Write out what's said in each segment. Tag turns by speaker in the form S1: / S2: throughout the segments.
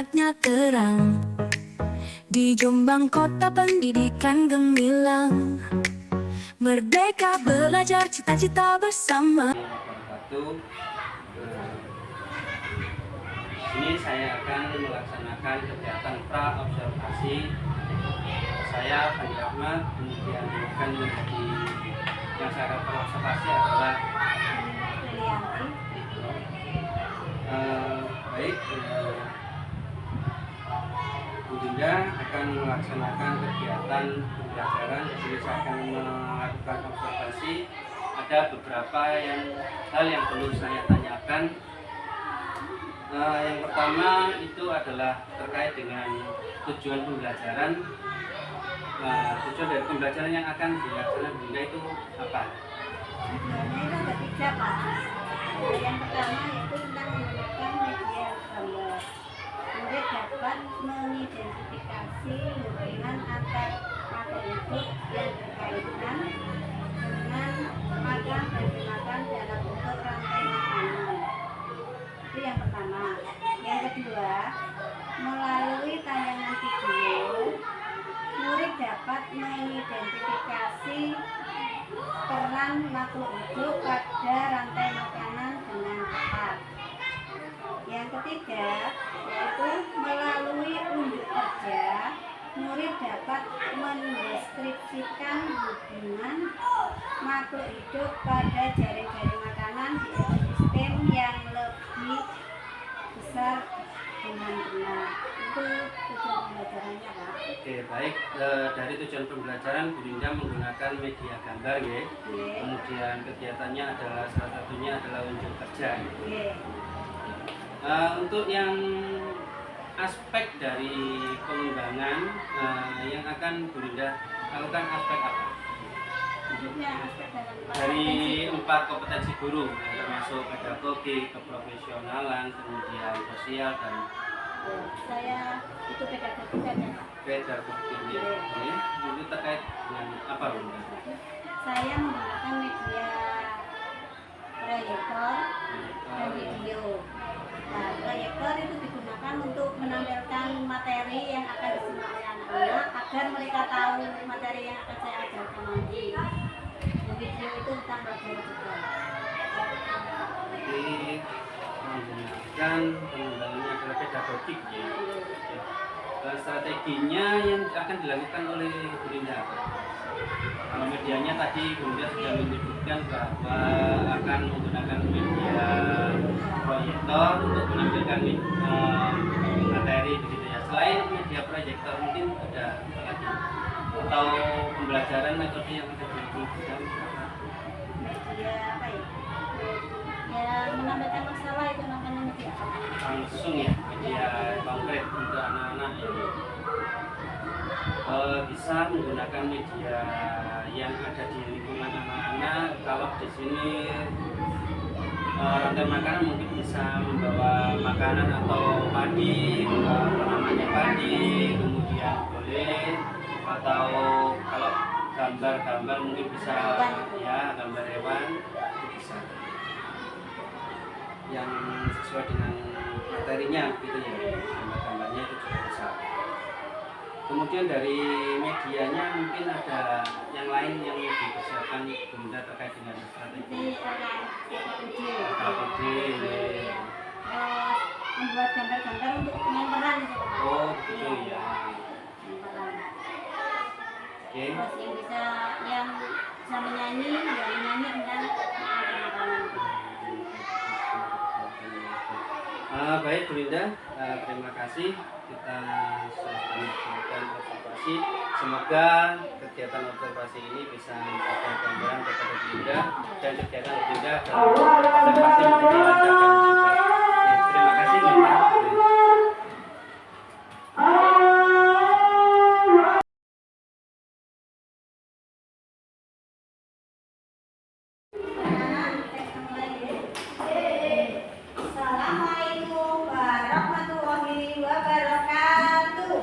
S1: semangatnya terang. Di Jombang kota pendidikan gemilang, merdeka belajar cita-cita bersama.
S2: Ini saya akan melaksanakan kegiatan pra-observasi. Saya Fandi Ahmad, kemudian akan menjadi yang saya akan pra-observasi adalah baik, Bu Dinda akan melaksanakan kegiatan pembelajaran. Di sini saya akan melakukan observasi. Ada beberapa hal yang perlu saya tanyakan. Yang pertama itu adalah terkait dengan tujuan pembelajaran. Tujuan dari pembelajaran yang akan dilaksanakan Bunda itu apa?
S3: Tujuannya itu ada 3, Pak. Yang pertama yaitu tentang menggunakan media gambar. Murid dapat mengidentifikasi hubungan antar makhluk hidup yang berkaitan dengan makan dan dimakan dalam bentuk rantai makanan. Itu yang pertama. Yang kedua, melalui tayangan video, murid dapat mengidentifikasi peran makhluk hidup pada rantai makanan dengan tepat. Yang ketiga, yaitu melalui unjuk kerja, murid dapat mendeskripsikan hubungan makhluk hidup pada jaring-jaring makanan di ekosistem yang lebih besar dengan benar. Itu tujuan pembelajarannya, Pak.
S2: Oke, baik. Dari tujuan pembelajaran Bu Dinda menggunakan media gambar, ya. Kemudian kegiatannya adalah salah satunya adalah unjuk kerja. Untuk yang aspek dari pengembangan yang akan Bu Dinda lakukan aspek apa? Dari 4 kompetensi guru, termasuk pedagogi, keprofesionalan, kemudian sosial dan
S3: saya itu pedagogi saja, Pak.
S2: Pedagogi, ya. Itu terkait dengan apa, Bunda?
S3: Saya menggunakan media proyektor dan video. Nah, proyektor itu digunakan untuk menampilkan materi yang akan disimak oleh anak-anak agar mereka tahu materi yang akan saya ajarkan nanti. Dan video itu tentang belajar juga.
S2: Jadi menggunakan pengembangannya adalah pedagogik, ya. Strateginya yang akan dilakukan oleh Bu Dinda. Kalau medianya tadi Bu Dinda sudah menyebutkan bahwa akan menggunakan media proyektor untuk menampilkan materi begitu, ya. Selain media proyektor mungkin ada apa lagi? Atau pembelajaran metode yang ada dilakukan?
S3: Media apa ya? Ya menampilkan masalah itu namanya media apa?
S2: Langsung, ya, media konkret untuk anak-anak, ya. Bisa menggunakan media yang ada di lingkungan anak-anak. Kalau di sini rantai makanan mungkin bisa membawa makanan atau padi, namanya padi, kemudian boleh, atau kalau gambar-gambar mungkin bisa, ya, gambar hewan itu bisa, yang sesuai dengan materinya gitu, ya. Gambar-gambarnya itu juga bisa. Kemudian dari medianya mungkin ada yang lain yang dipersiapkan Bunda terkait dengan strategi.
S3: Membuat gambar-gambar untuk memperan itu.
S2: Oh, begitu, ya.
S3: Memperan.
S2: Oke.
S3: Terus yang bisa menyanyi, ya menyanyi tentang makanan.
S2: Baik, Bu Dinda, terima kasih. Kita sudah melakukan observasi. Semoga kegiatan observasi ini bisa memberikan gambaran kepada Bu Dinda dan kegiatan Bu Dinda dalam observasi menjadi lancar dan sukses. Terima kasih, Bu Dinda.
S3: Assalamualaikum warahmatullahi wabarakatuh.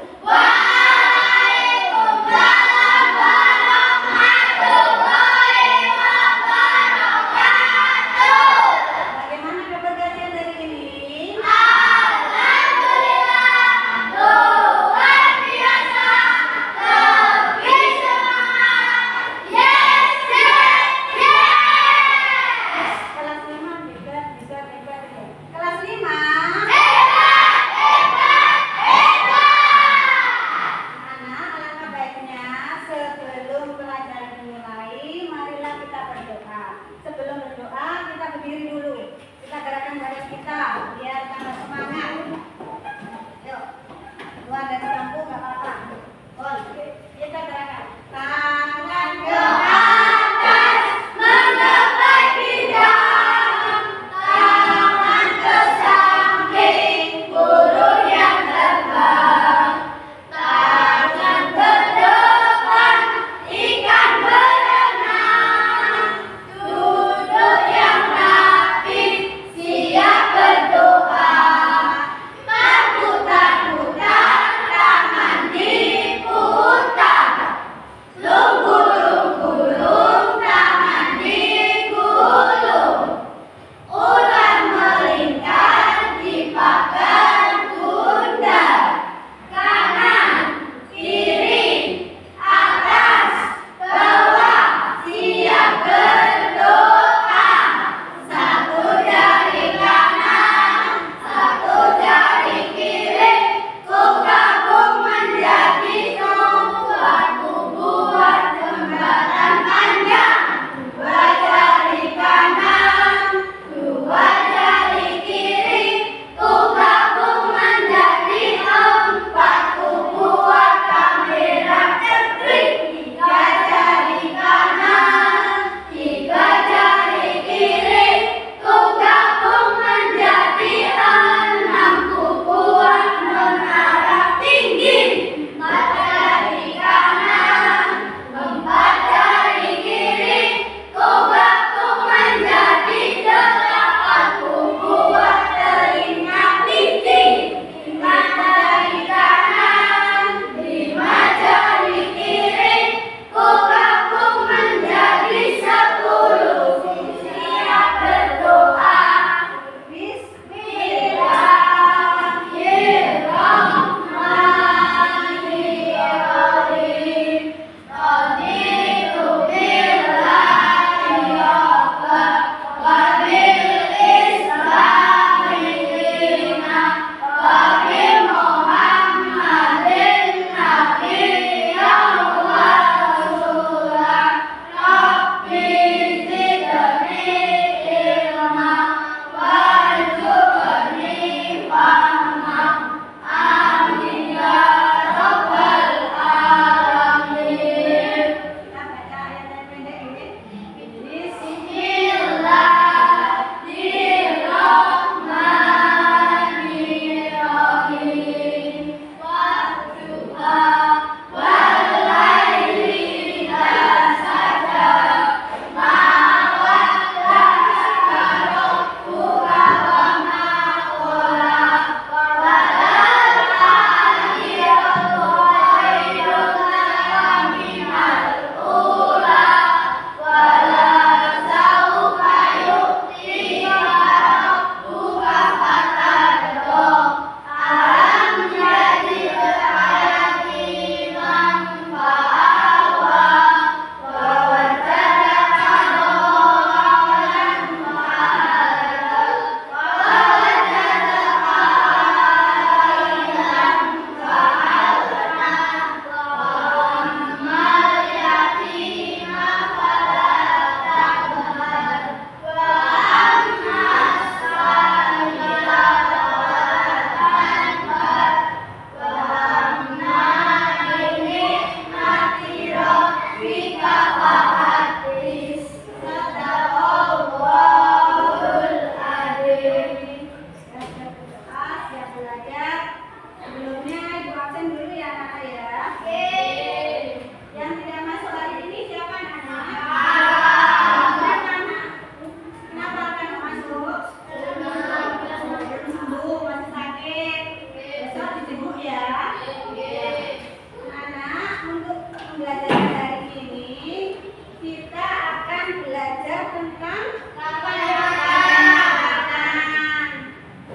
S3: tentang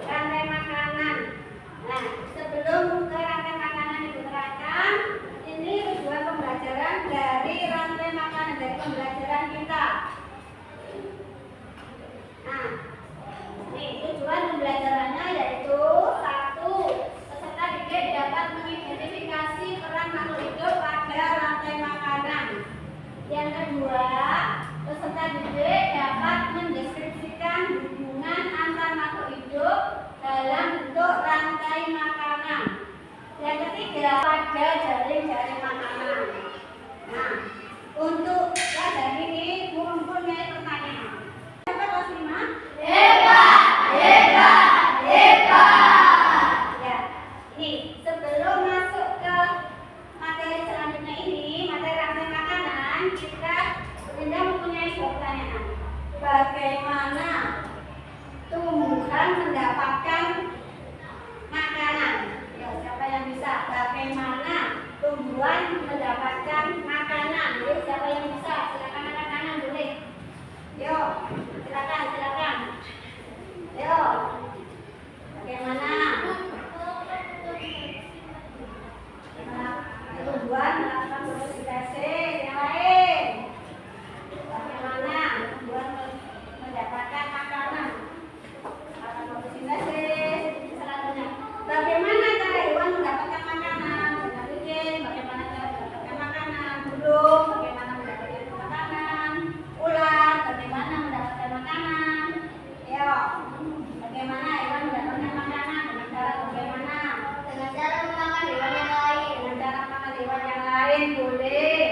S3: rantai makanan. Nah, sebelum ke rantai makanan diterangkan, ini tujuan pembelajaran dari rantai makanan dari pembelajaran kita. Nah, ini tujuan pembelajarannya yaitu satu, peserta didik dapat mengidentifikasi peran makhluk hidup pada rantai makanan. Yang kedua, peserta didik dapat mendeskripsikan hubungan antar makhluk hidup dalam bentuk rantai makanan. Yang ketiga, pada jaring-jaring makanan. Nah, untuk pelajaran ini mempunyai pertanyaan. Siapa kelas 5? Ya, ini sebelum masuk ke materi selanjutnya ini, materi rantai makanan, kita mempunyai dua pertanyaan. Bagaimana tumbuhan mendapatkan makanan? Ya, siapa yang bisa? Bagaimana tumbuhan mendapatkan makanan? Ya, siapa yang bisa? Silakan angkat tangan boleh. Yo, silakan. Yo, bagaimana? Tumbuhan melakukan fotosintese, yang lain. Bagaimana tumbuhan mendapatkan makanan? Melakukan fotosintesis. Selanjutnya, bagaimana cara hewan mendapatkan makanan? Bagaimana cara mendapatkan makanan? Burung, bagaimana mendapatkan makanan? Ular, bagaimana mendapatkan makanan? Ya, bagaimana hewan mendapatkan makanan? Dengan cara bagaimana? Dengan cara memakan hewan yang lain. Dengan cara makan hewan yang lain boleh.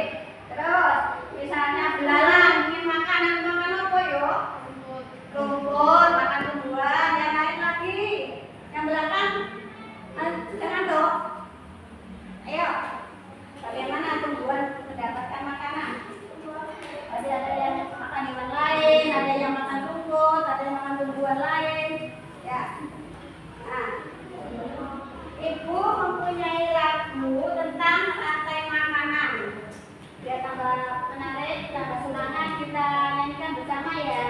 S3: Terus, misalnya belalang ingin makanan apa yo? Rumput, makan tumbuhan, yang lain lagi. Yang belakang, jangan dong. Ayo, bagaimana tumbuhan mendapatkan makanan? Tadi ada yang makan hewan lain, ada yang makan rumput, ada yang makan tumbuhan lain. Ya. Nah, Ibu mempunyai lagu tentang rantai makanan. Biar tambah menarik, tambah semangat, kita nyanyikan bersama ya.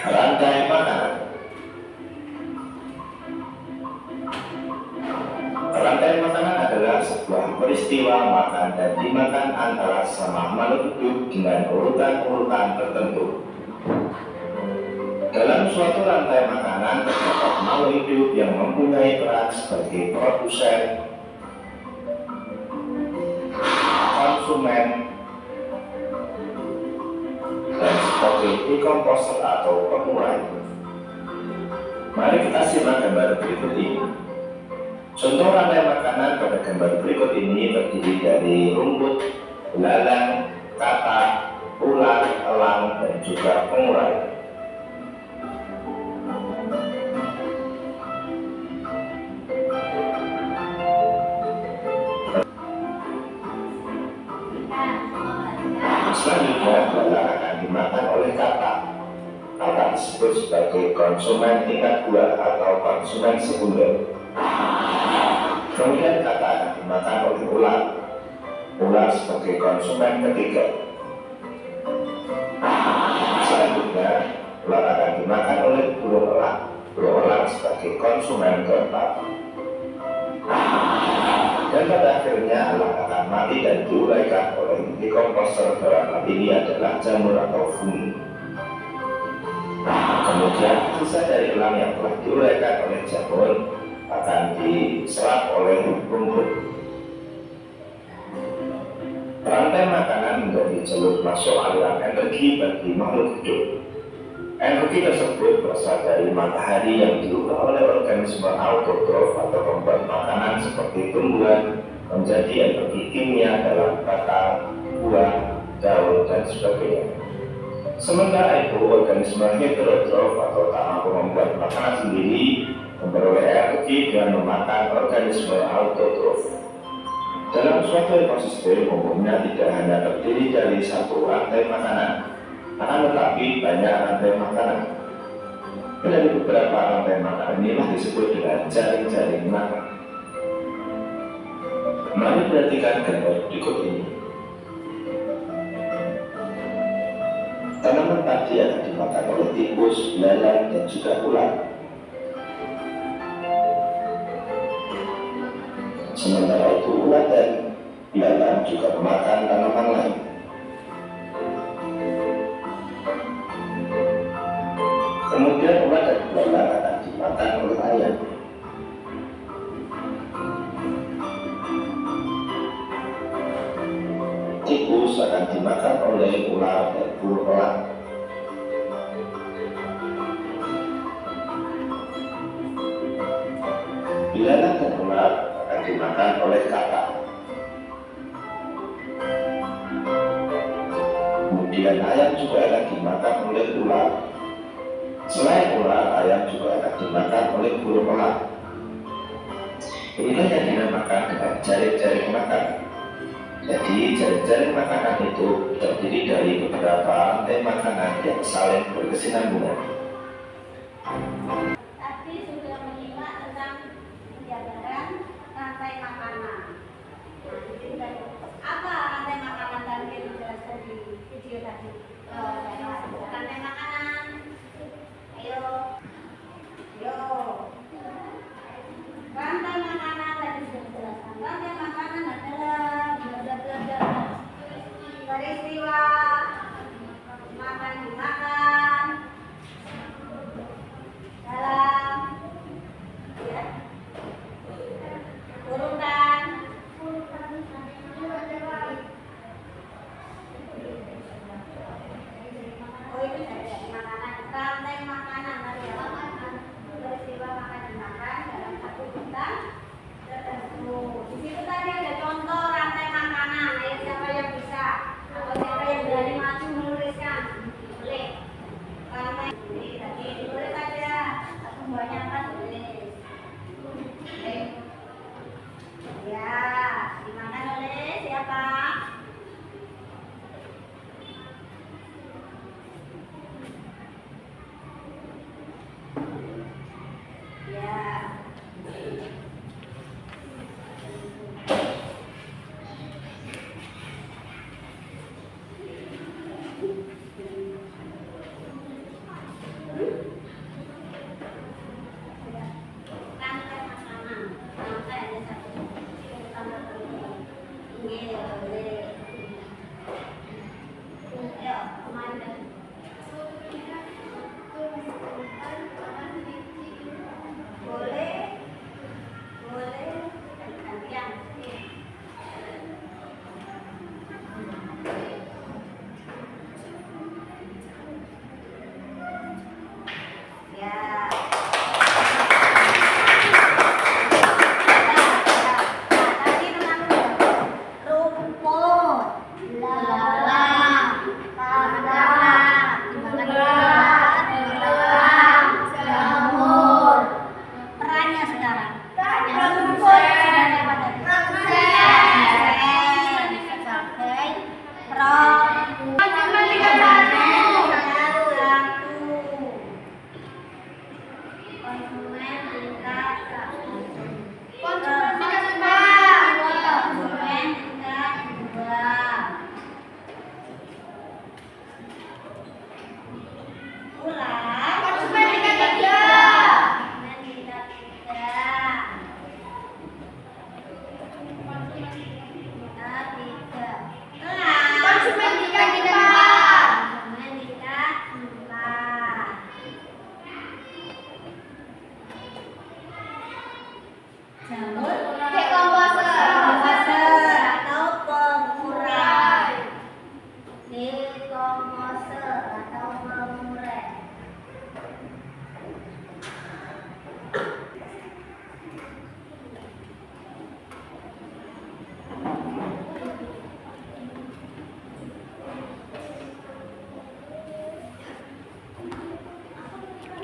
S4: Rantai makanan. Rantai makanan adalah sebuah peristiwa makan dan dimakan antara sama makhluk hidup dengan urutan-urutan tertentu. Dalam suatu rantai makanan terdapat makhluk hidup yang mempunyai peran sebagai produsen, konsumen, sebagai decomposer atau pengurai. Mari kita simak gambar berikut ini. Contoh rantai makanan pada gambar berikut ini terdiri dari rumput, belalang, katak, ular, elang, dan juga pengurai. Selanjutnya, belalang akan dimakan oleh katak. Katak disebut sebagai konsumen tingkat 2 atau konsumen sekunder. Kemudian katak akan dimakan oleh ular. Ular sebagai konsumen ketiga. Selanjutnya, ular akan dimakan oleh burung elang. Burung elang sebagai konsumen keempat. Dan pada akhirnya elang akan mati dan diuraikan oleh decomposer, dalam hal ini adalah jamur atau fungi. Kemudian sisa dari elang yang telah diuraikan oleh jamur akan diserap oleh rumput. Rantai makanan menjadi jalur masuk aliran energi bagi makhluk hidup. Energi tersebut berasal dari matahari yang diubah oleh organisme autotrof atau pembuat makanan seperti tumbuhan menjadi energi kimia dalam batang, buah, daun, dan sebagainya. Sementara itu, organisme heterotrof atau tak mampu membuat makanan sendiri memperoleh energi dengan memakan organisme autotrof. Dalam suatu ekosistem umumnya tidak hanya terdiri dari satu rantai makanan, akan tetapi banyak rantai makanan. Dari beberapa rantai makanan inilah disebut dengan jaring-jaring makan. Mari perhatikan gambar berikut ini. Tanaman padi akan dimakan oleh tikus, belalang, dan juga ular. Sementara itu ular dan belalang juga memakan tanaman lain. Kemudian ular dan belalang akan dimakan oleh ayam. Tikus akan dimakan oleh ular dan burung elang. Belalang dan ular akan dimakan oleh katak. Kemudian ayam juga akan dimakan oleh ular. Selain ular, ayam juga akan dimakan oleh burung elang. Inilah yang dinamakan dengan jaring-jaring makan. Jadi jaring-jaring makanan itu terdiri dari beberapa rantai makanan yang saling berkesinambungan.
S3: Tadi sudah menyimak tentang penjabaran rantai makanan. Nah, jadi apa rantai makanan tadi yang dijelaskan di video tadi? Rantai makanan. Ayo. Rantai makanan tadi sudah dijelaskan. Rantai makanan adalah peristiwa makan dimakan dalam urutan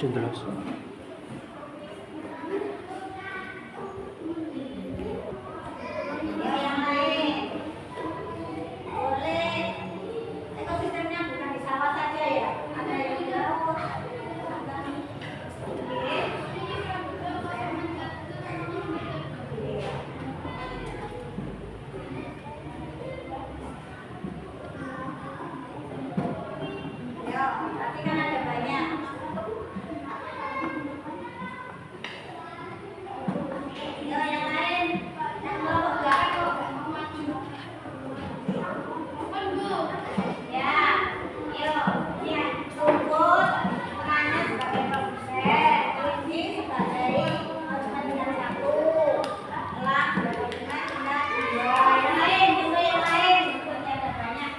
S2: Jendros.
S3: Ya, yang lain boleh. Ekosistemnya bukan di sawah saja ya, ada yang di laut, ada ya, tapi kan ada banyak. Ya, yang lain, yang kelompok belakang kok nggak mau maju. Ya, yuk, ya, rumput perannya sebagai produsen, kelinci sebagai konsumen tingkat 1, elang sebagai konsumen tingkat 2. Yang lain, juga yang lain, rumputnya ada banyak.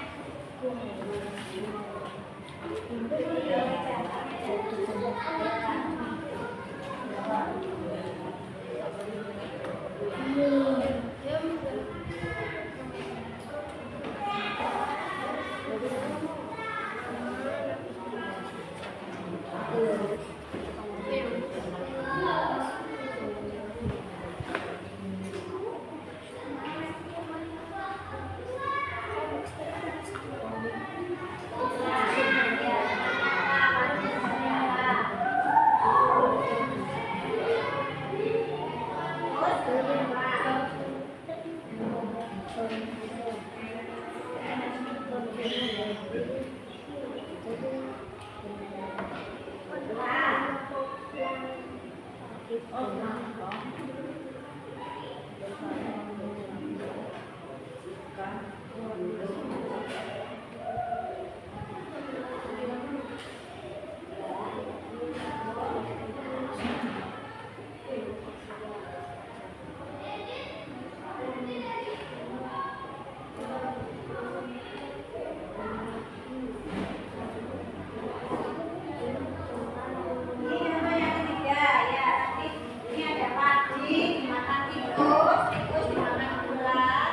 S3: Ini contoh yang ketiga ya, nanti ini ada padi dimakan tikus dimakan ular,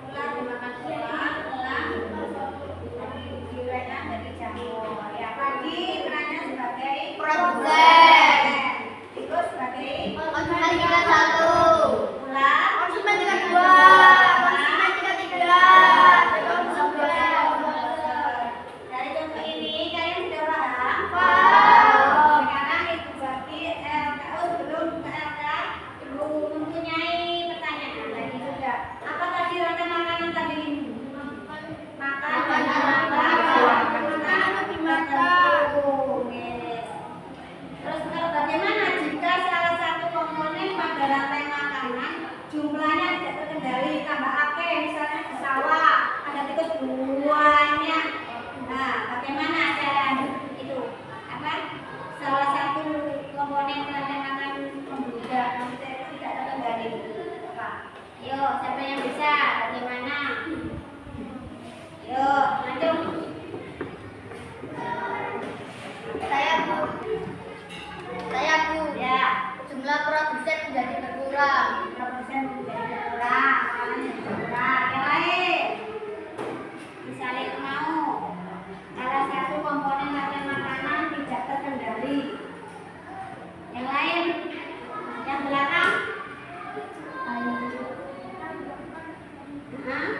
S3: ular dimakan elang diuraikan dari jamur. Ya, padi perannya sebagai
S5: Produsen.
S3: tikus sebagai
S5: Konsumen tingkat 1,
S3: ular
S5: konsumen tingkat 2, konsumen tingkat 3,
S3: dari contoh ini kalian sudah paham?
S5: Paham.
S3: Sekarang itu berarti LKO sebelum ke LK belum mempunyai pertanyaan lagi sudah. Apa tadi rantai makanan tadi? Makanan dimakan. Oke. Terus bagaimana jika salah satu komponen pada rantai makanan jumlahnya tidak terkendali, tambah akeh, misalnya di sawah ada tikus banyak. Nah, bagaimana cara itu? Apa? Salah satu komponen rantai makanan membludak, maksudnya itu tidak terkendali. Apa? Yuk, siapa yang bisa? Bagaimana? Yuk, lanjut.
S5: Saya Bu,
S3: Ya.
S5: jumlah produsen menjadi berkurang.
S3: Produsen menjadi berkurang, makanan jadi berkurang. Yang lain, misalnya itu mau salah satu komponen rantai makanan tidak terkendali. Yang lain, yang belakang, Hah?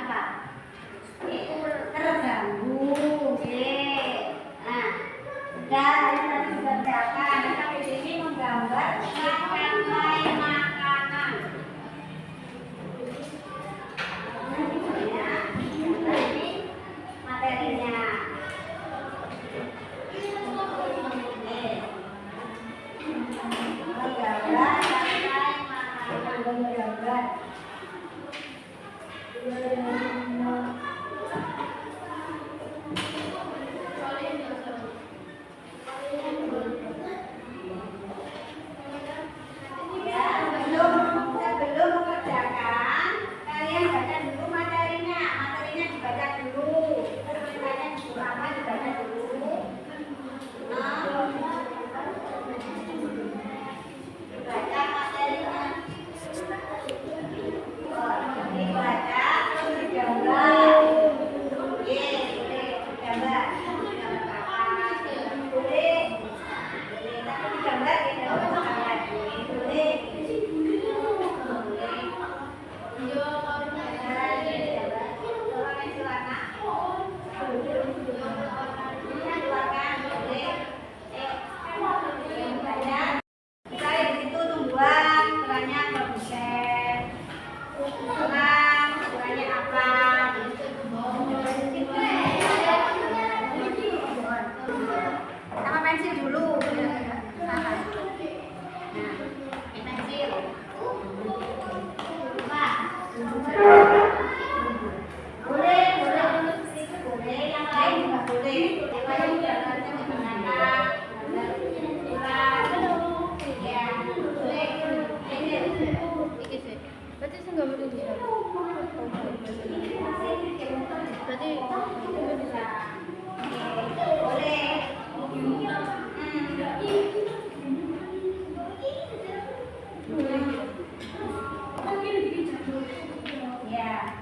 S3: Apa? Terganggu. Oke. Nah, sudah, ini tadi sudah dijelaskan. Tapi di sini menggambar rantai makanan. jalannya di mana, Kak? Halo. Ya, boleh.
S5: Iki sih. Berarti saya nggak boleh bisa. Berarti nggak bisa.
S3: Boleh. Ya.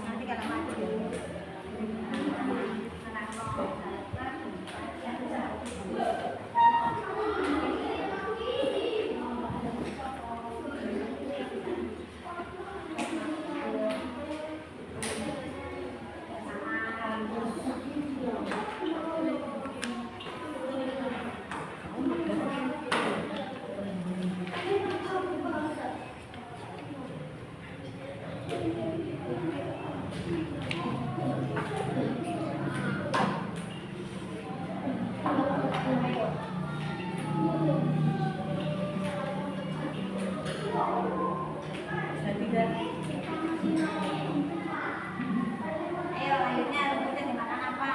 S3: Nanti kalau mati. Ayo lanjutnya rumusnya dimakan apa?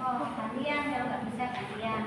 S3: Oh, gantian kalau nggak bisa gantian.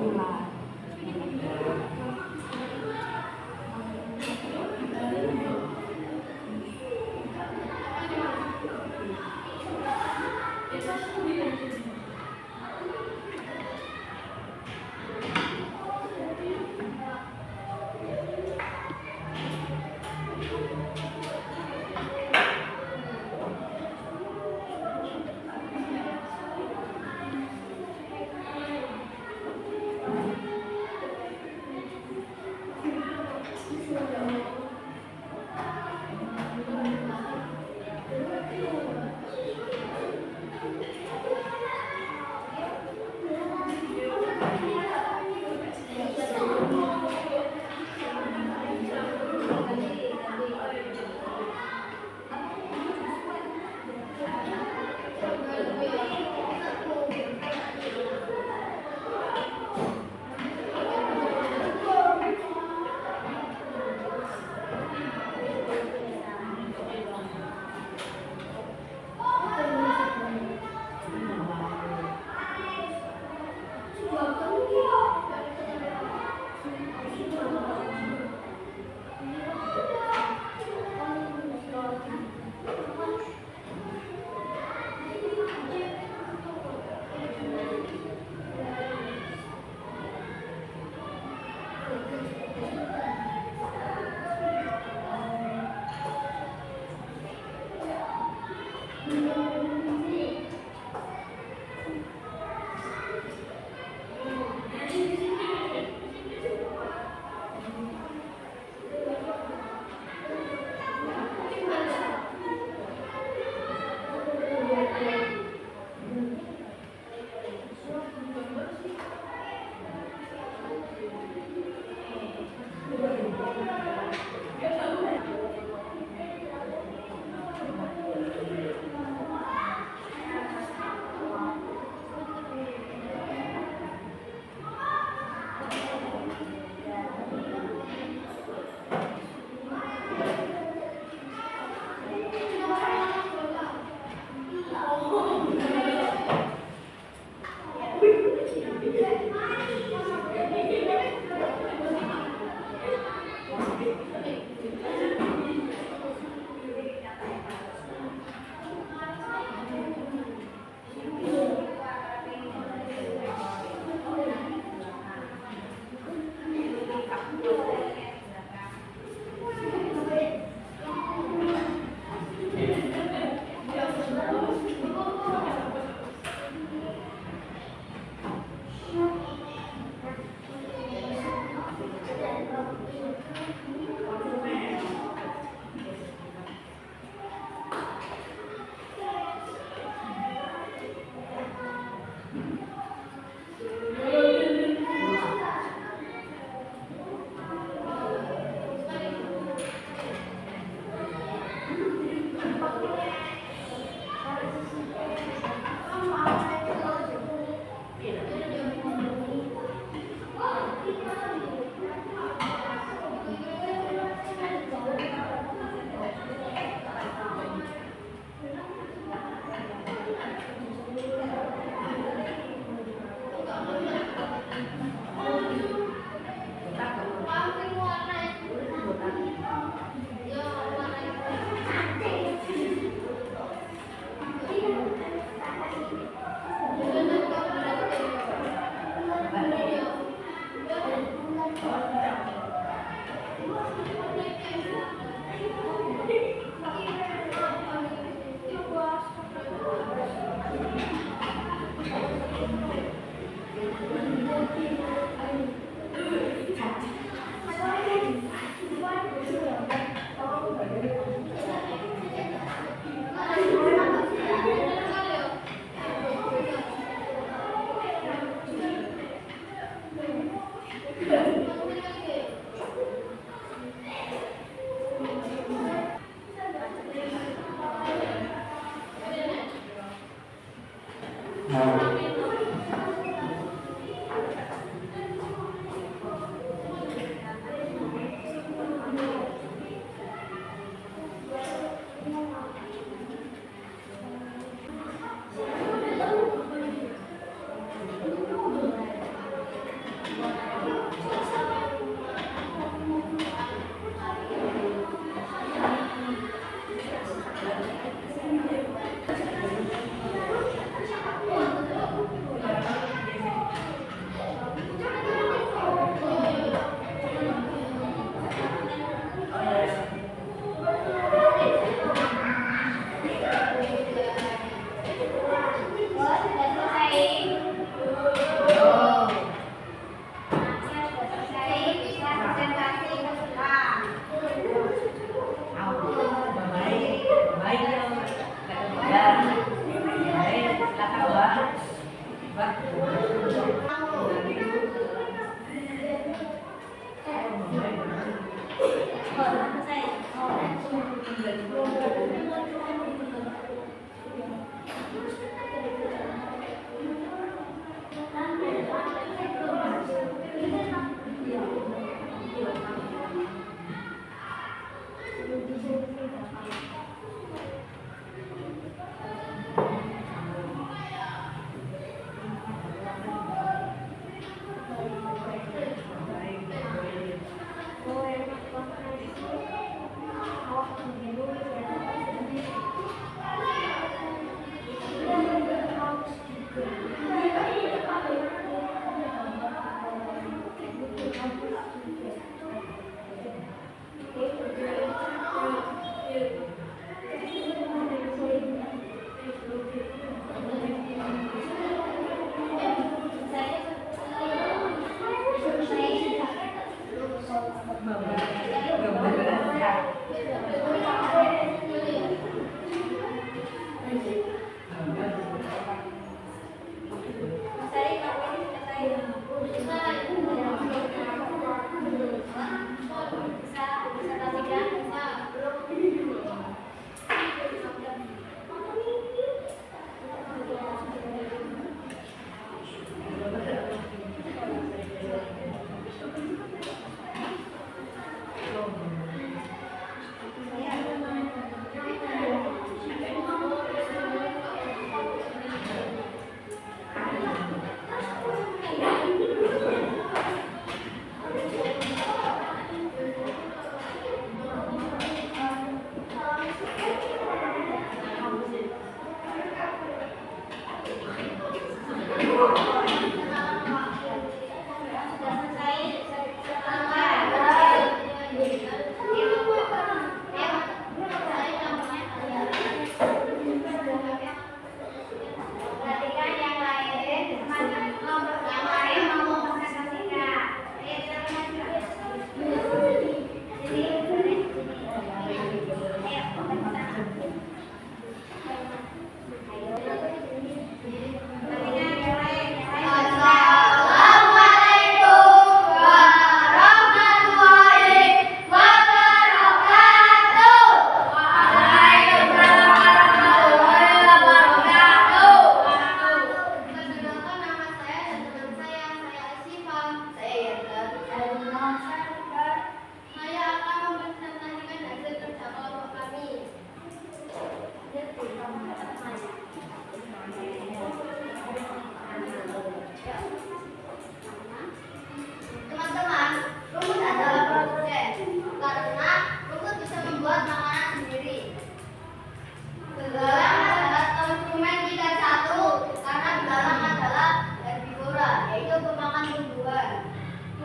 S1: tertular.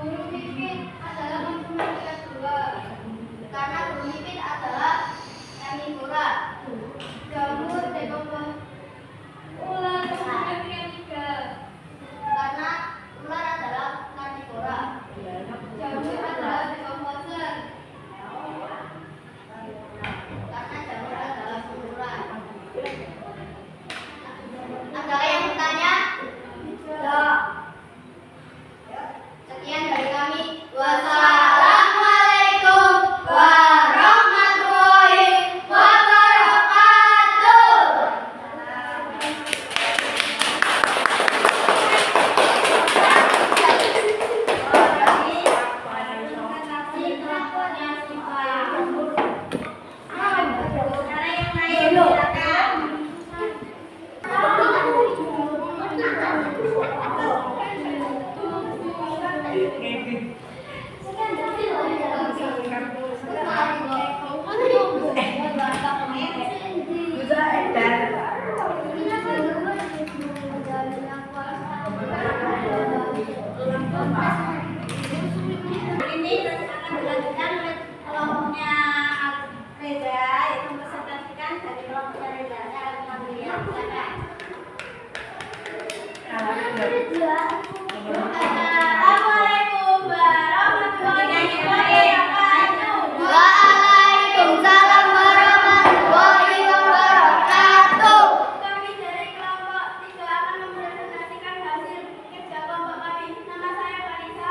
S5: Guru Pipit adalah konsumen tingkat 2 karena Guru Pipit adalah karnivora. Jamur dekomposer ular konsumen tingkat 3 karena ular adalah karnivora. Jamur adalah dekomposer karena jamur adalah ular. Ada yang bertanya? Tidak. Sekian dari kami. Wassalamualaikum warahmatullahi wabarakatuh.
S3: Ini akan dilanjutkan oleh kelompoknya Reza yang mempresentasikan dari kelompoknya Reza. Saya akan panggil ya, silakan. Assalamualaikum warahmatullahi wabarakatuh.
S5: Waalaikumsalam warahmatullahi wabarakatuh.
S3: Kami dari kelompok 3 akan mempresentasikan hasil kerja kelompok kami. Nama saya Farisa.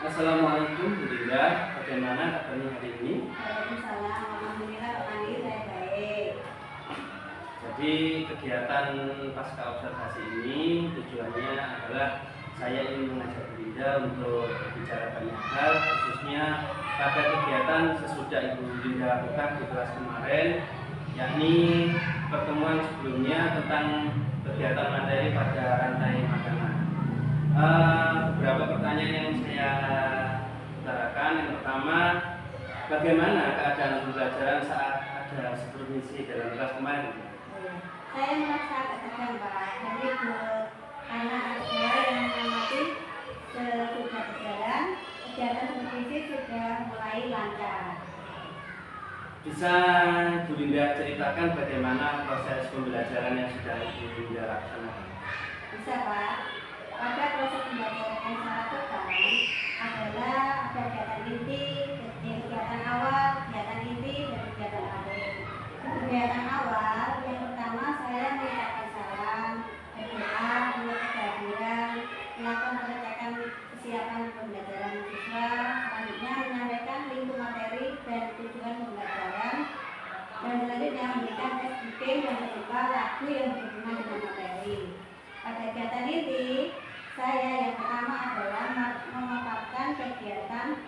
S2: Assalamualaikum Bu Dinda, bagaimana kabarnya hari ini?
S3: Waalaikumsalam. Alhamdulillah Pak Pandi saya baik.
S2: Jadi kegiatan pasca observasi ini tujuannya adalah saya ingin mengajak Bu Dinda untuk berbicara banyak hal, khususnya pada kegiatan sesudah Ibu Dinda lakukan di kelas kemarin, yakni pertemuan sebelumnya tentang kegiatan materi pada rantai makanan. Beberapa pertanyaan yang saya utarakan. Yang pertama, bagaimana keadaan pembelajaran saat ada supervisi dalam kelas kemarin?
S3: Saya merasa agak tegang Pak, jadi karena ada yang mengamati sudah berjalan, kegiatan supervisi sudah mulai lancar.
S2: Bisa Bu Dinda ceritakan bagaimana proses pembelajaran yang sudah Bu Dinda laksanakan?
S3: Bisa Pak. Pada proses pembelajaran yang saya lakukan adalah ada kegiatan inti, kegiatan awal, kegiatan inti, dan kegiatan akhir. Kegiatan awal yang pertama saya mengucapkan salam, berdoa, mengucapkan kehadiran, melakukan pengecekan kesiapan pembelajaran siswa, selanjutnya menyampaikan lingkup materi dan tujuan pembelajaran, dan selanjutnya memberikan tes bikin yang berupa lagu yang berhubungan dengan materi. Pada kegiatan inti, saya yang pertama adalah memaparkan kegiatan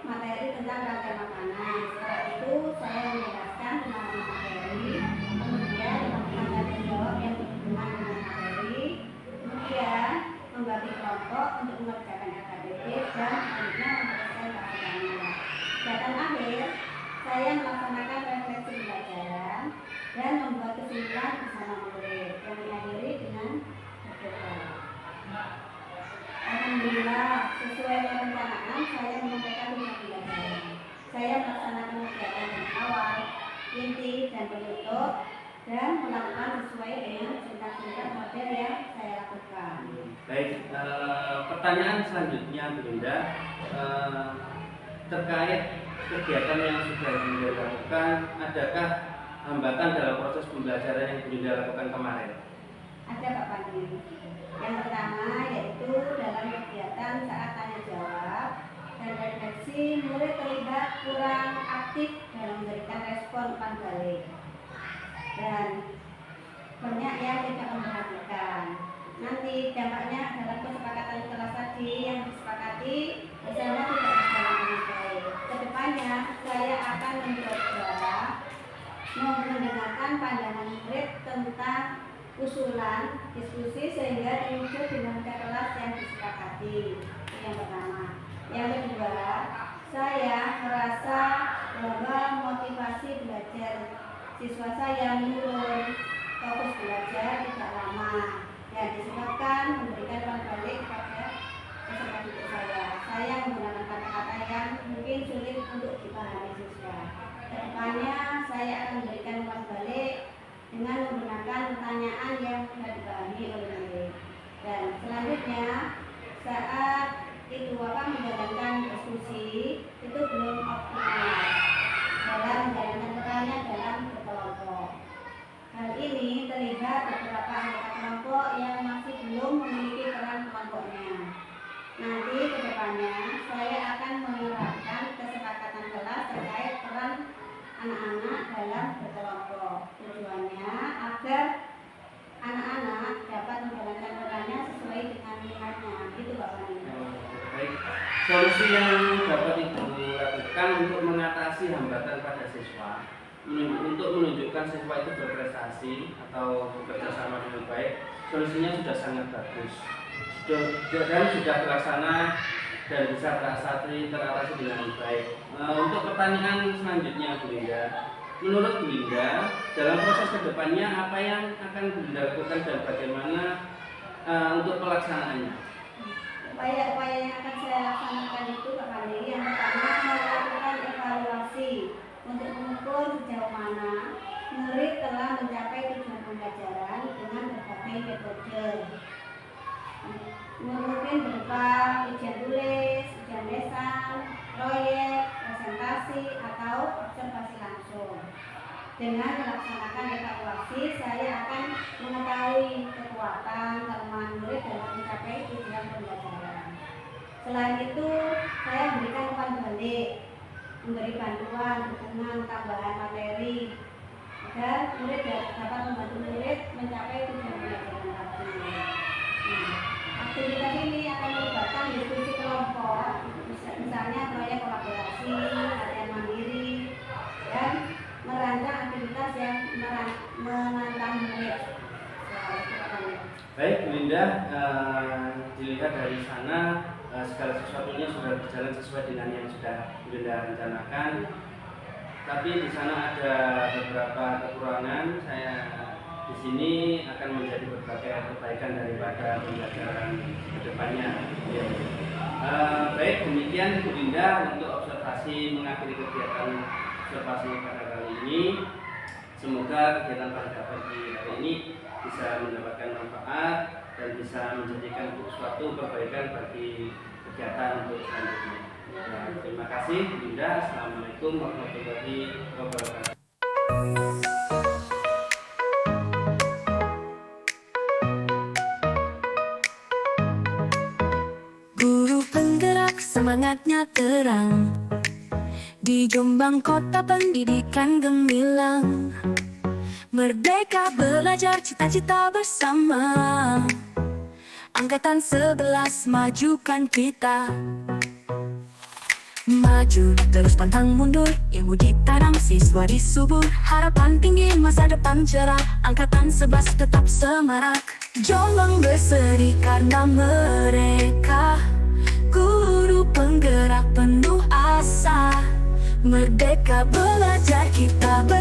S3: materi tentang rantai makanan. Setelah itu saya menjelaskan tentang materi, kemudian melakukan tanya jawab yang berhubungan dengan materi, kemudian membagi kelompok untuk mengerjakan AKBP dan selanjutnya menyelesaikan kajiannya. Kegiatan akhir, saya melaksanakan refleksi pembelajaran dan membuat kesimpulan bersama murid yang diakhiri dengan berdoa. Alhamdulillah, sesuai perencanaan saya menyampaikan pembelajaran. Saya melaksanakan kegiatan yang awal, inti, dan penutup, dan melakukan sesuai dengan singkat-singkat model yang saya lakukan.
S2: Baik, pertanyaan selanjutnya Bu Dinda, terkait kegiatan yang sudah Bu Dinda lakukan, adakah hambatan dalam proses pembelajaran yang Bu Dinda lakukan kemarin?
S3: Ada Pak Pandi. Yang pertama yaitu dalam kegiatan saat tanya jawab dan refleksi, murid terlihat kurang aktif dalam memberikan respon umpan balik dan banyak yang tidak memperhatikan. Nanti dampaknya adalah kesepakatan kelas tadi yang disepakati bersama tidak berjalan dengan baik. Kedepannya saya akan mencoba mendengarkan pandangan murid tentang usulan diskusi sehingga terwujud dinamika kelas yang disepakati. Yang pertama. Yang kedua, saya merasa bahwa motivasi belajar siswa saya menurun, fokus belajar tidak lama, dan disebabkan memberikan umpan balik kepada peserta didik saya. Saya menggunakan kata-kata yang mungkin sulit untuk dipahami siswa. Kedepannya saya akan memberikan umpan balik dengan menggunakan pertanyaan yang mudah dipahami oleh murid. Dan selanjutnya, saat itu akan menjalankan diskusi itu belum optimal dalam menjalankan pertanyaan dalam berkelompok. Hal ini terlihat beberapa anggota kelompok yang masih belum memiliki peran kelompoknya. Nanti ke depannya saya akan menerapkan kesepakatan kelas terkait peran anak-anak dalam berkelompok. Tujuannya agar anak-anak dapat menjalankan perannya sesuai dengan minatnya. Itu Pak Pani.
S2: Baik. Solusi yang dapat Ibu lakukan untuk mengatasi hambatan pada siswa, untuk menunjukkan siswa itu berprestasi atau bekerja sama dengan baik, solusinya sudah sangat bagus. Sudah terlaksana dan bisa teratasi dengan baik. Untuk pertanyaan selanjutnya Bu Dinda, menurut Bu Dinda dalam proses kedepannya apa yang akan Bu Dinda lakukan dan bagaimana untuk pelaksanaannya?
S3: Upaya-upaya yang akan saya laksanakan itu Pak Pani, yang pertama melakukan evaluasi untuk mengukur sejauh mana murid telah mencapai tujuan pembelajaran dengan berbagai metode. Mungkin berupa ujian tulis, ujian lesan, proyek, presentasi, atau observasi langsung. Dengan melaksanakan evaluasi, saya akan mengetahui kekuatan kelemahan murid dalam mencapai tujuan pembelajaran. Selain itu, saya berikan umpan balik, memberi bantuan, dukungan, tambahan materi agar murid dapat membantu murid mencapai tujuan pelajaran tadi. Aktivitas ini akan melibatkan diskusi kelompok, misalnya proyek kolaborasi, latihan mandiri, dan merancang aktivitas yang menantang murid.
S2: Baik, Bu Linda, dilihat dari sana segala sesuatunya sudah berjalan sesuai dengan yang sudah Bu Linda rencanakan. Tapi di sana ada beberapa kekurangan. Saya di sini akan menjadi berbagai perbaikan daripada pembelajaran kedepannya. Ya. Baik, demikian Bu Linda untuk observasi mengakhiri kegiatan observasi pada kali ini. Semoga kegiatan pada pagi hari ini bisa mendapatkan manfaat dan bisa menjadikan suatu perbaikan bagi kegiatan untuk selanjutnya. Nah, terima kasih, Linda. Assalamualaikum warahmatullahi wabarakatuh.
S1: Guru penggerak semangatnya terang, di Jombang kota pendidikan gemilang. Merdeka belajar cita-cita bersama, Angkatan 11 majukan kita. Maju terus pantang mundur, ilmu ditanam siswa disubur, harapan tinggi masa depan cerah, Angkatan 11 tetap semarak. Jombang berseri karena mereka, guru penggerak penuh asa. Merdeka belajar kita bersama.